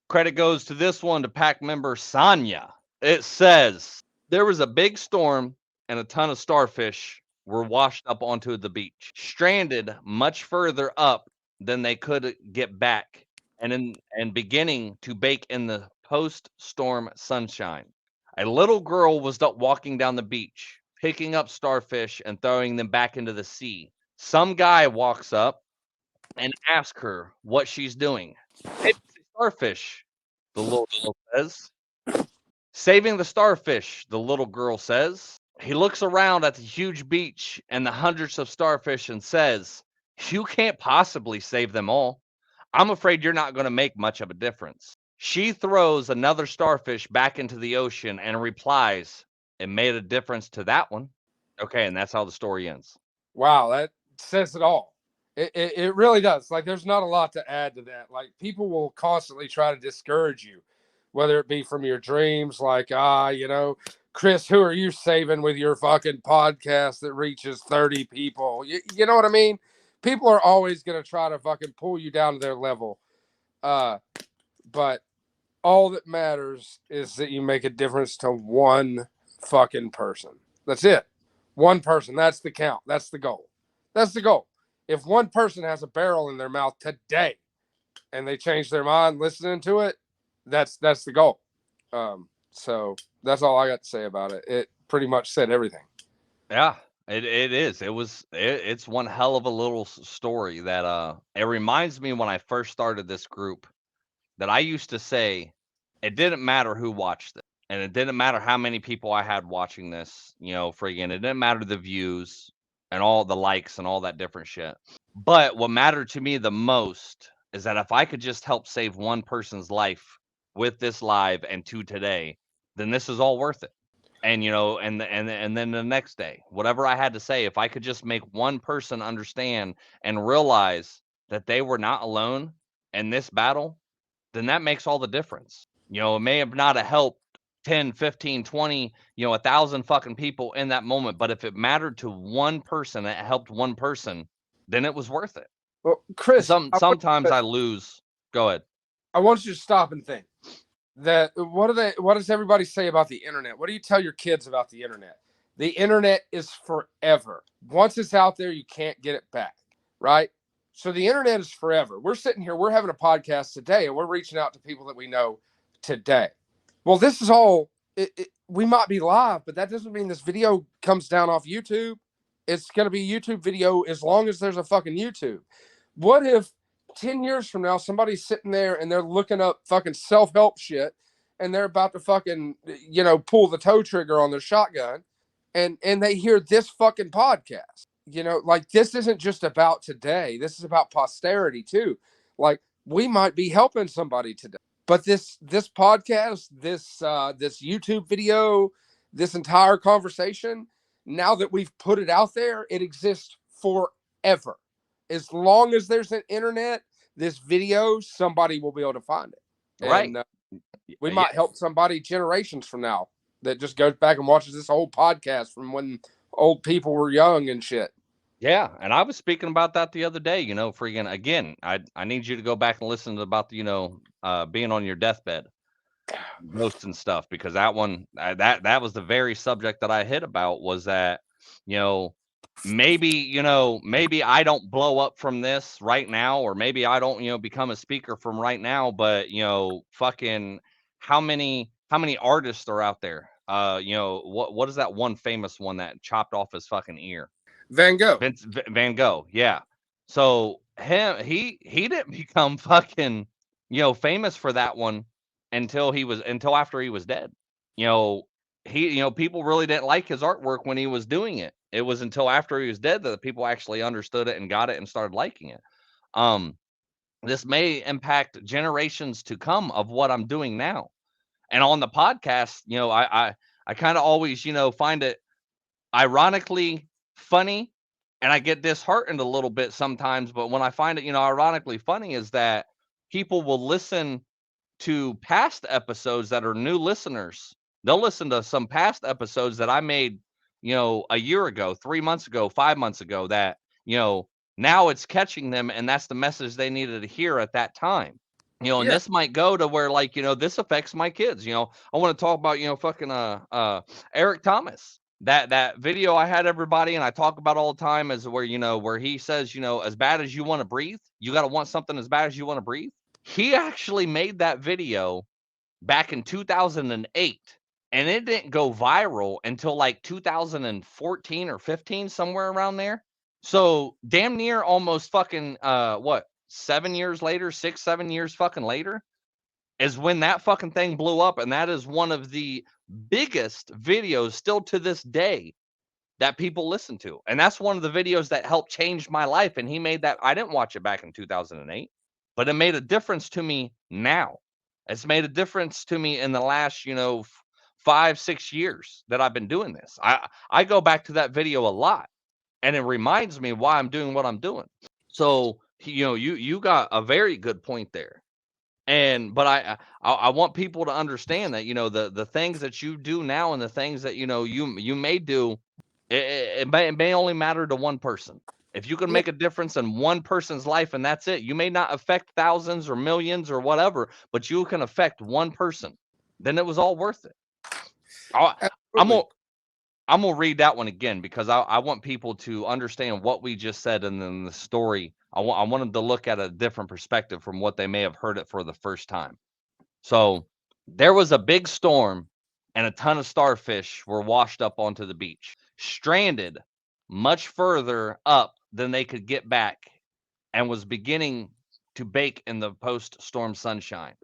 Credit goes to this one to pack member Sanya. It says there was a big storm and a ton of starfish were washed up onto the beach, stranded much further up than they could get back, and beginning to bake in the post-storm sunshine. A little girl was walking down the beach, picking up starfish and throwing them back into the sea. Some guy walks up and asks her what she's doing. Saving the starfish, the little girl says. Saving the starfish, the little girl says. He looks around at the huge beach and the hundreds of starfish and says, "You can't possibly save them all. I'm afraid you're not going to make much of a difference." She throws another starfish back into the ocean and replies, "It made a difference to that one." Okay, and that's how the story ends. Wow, that says it all. It really does. Like, there's not a lot to add to that. Like, people will constantly try to discourage you, whether it be from your dreams, like, Chris, who are you saving with your fucking podcast that reaches 30 people? You know what I mean? People are always going to try to fucking pull you down to their level. But all that matters is that you make a difference to one fucking person. That's it. One person. That's the count. That's the goal. That's the goal. If one person has a barrel in their mouth today and they change their mind listening to it, that's the goal. So that's all I got to say about it. It pretty much said everything. Yeah, it is. It's one hell of a little story that it reminds me when I first started this group that I used to say it didn't matter who watched it, and it didn't matter how many people I had watching this, friggin' it didn't matter the views and all the likes and all that different shit. But what mattered to me the most is that if I could just help save one person's life with this live and to today, then this is all worth it. And and then the next day, whatever I had to say, if I could just make one person understand and realize that they were not alone in this battle, then that makes all the difference. It may have not have helped 10, 15, 20, 1,000 fucking people in that moment, but if it mattered to one person, it helped one person, then it was worth it. Well, Chris, Sometimes I lose. Go ahead. I want you to stop and think. What does everybody say about the internet? What do you tell your kids about the internet? The internet is forever. Once it's out there, you can't get it back, right? So the internet is forever. We're sitting here, we're having a podcast today, and we're reaching out to people that we know today. Well, this is all, we might be live, but that doesn't mean this video comes down off YouTube. It's going to be YouTube video as long as there's a fucking YouTube. What if 10 years from now, somebody's sitting there and they're looking up fucking self-help shit and they're about to fucking, pull the toe trigger on their shotgun and they hear this fucking podcast? Like, this isn't just about today. This is about posterity too. Like, we might be helping somebody today, but this podcast, this YouTube video, this entire conversation, now that we've put it out there, it exists forever. As long as there's an internet, this video, somebody will be able to find it. Right. And we might help somebody generations from now that just goes back and watches this whole podcast from when old people were young and shit. Yeah, and I was speaking about that the other day, freaking again, I need you to go back and listen to about the, being on your deathbed, ghosts and stuff, because that one, that was the very subject that I hit about was that, maybe I don't blow up from this right now, or maybe I don't, become a speaker from right now, but, fucking how many artists are out there? What is that one famous one that chopped off his fucking ear? Van Gogh. Van Gogh, yeah. So he didn't become fucking famous for that one until after he was dead. People really didn't like his artwork when he was doing it. It was until after he was dead that the people actually understood it and got it and started liking it. This may impact generations to come of what I'm doing now. And on the podcast, I kind of always, find it ironically funny, and I get disheartened a little bit sometimes, but when I find it, ironically funny is that people will listen to past episodes that are new listeners. They'll listen to some past episodes that I made, a year ago, 3 months ago, 5 months ago that, now it's catching them and that's the message they needed to hear at that time. You know, and Yeah. this might go to where, like, you know, this affects my kids. You know, I want to talk about, you know, fucking Eric Thomas. That video I had everybody and I talk about all the time is where, you know, where he says, you know, as bad as you want to breathe, you got to want something as bad as you want to breathe. He actually made that video back in 2008 and it didn't go viral until like 2014 or 15, somewhere around there. So damn near almost fucking what, 7 years later, 6 7 years fucking later is when that fucking thing blew up, and that is one of the biggest videos still to this day that people listen to. And that's one of the videos that helped change my life. And he made that. I didn't watch it back in 2008, but it made a difference to me now. It's made a difference to me in the last, you know, 5 6 years that I've been doing this. I go back to that video a lot, and it reminds me why I'm doing what I'm doing. So you know, you got a very good point there. And but I want people to understand that, you know, the things that you do now and the things that, you know, you may do, it may only matter to one person. If you can Yeah. make a difference in one person's life and that's it, you may not affect thousands or millions or whatever, but you can affect one person. Then it was all worth it. I, I'm Absolutely. gonna I'm gonna read that one again because I want people to understand what we just said and then the story. I want them to look at a different perspective from what they may have heard it for the first time. So there was a big storm and a ton of starfish were washed up onto the beach, stranded much further up than they could get back, and was beginning to bake in the post storm sunshine.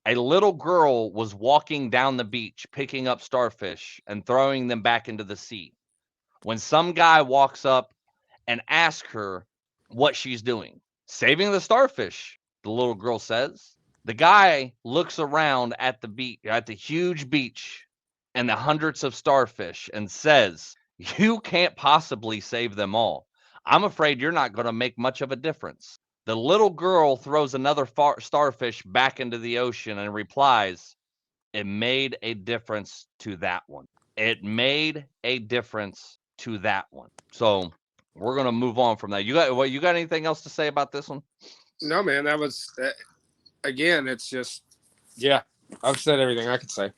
A little girl was walking down the beach, picking up starfish and throwing them back into the sea. When some guy walks up and asks her what she's doing, saving the starfish, the little girl says. The guy looks around at the beach, at the huge beach and the hundreds of starfish and says, "You can't possibly save them all. I'm afraid you're not going to make much of a difference." The little girl throws another starfish back into the ocean and replies, "It made a difference to that one. It made a difference to that one." So we're gonna move on from that. You got anything else to say about this one? No, man, that was again. It's just, yeah. I've said everything I could say.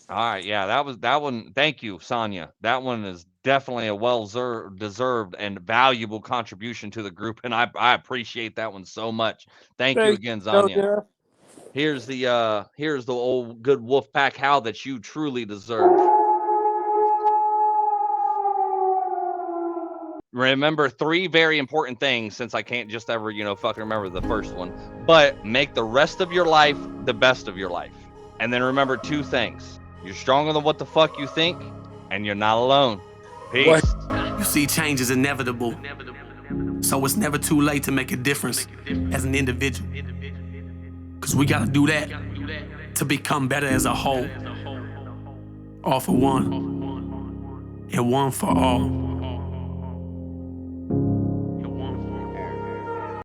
All right, yeah, that was that one. Thank you, Sonia. That one is definitely a well deserved and valuable contribution to the group, and I appreciate that one so much. Thank you Thank again, you, Sonia. Jeff. Here's the old good wolf pack howl that you truly deserve. Remember 3 very important things, since I can't just ever, you know, fucking remember the first one. But make the rest of your life the best of your life. And then remember 2 things. You're stronger than what the fuck you think, and you're not alone. What? Peace. You see, change is inevitable. So it's never too late to make a difference as an individual. Cause we gotta do that to become better as a whole. All for one, and one for all.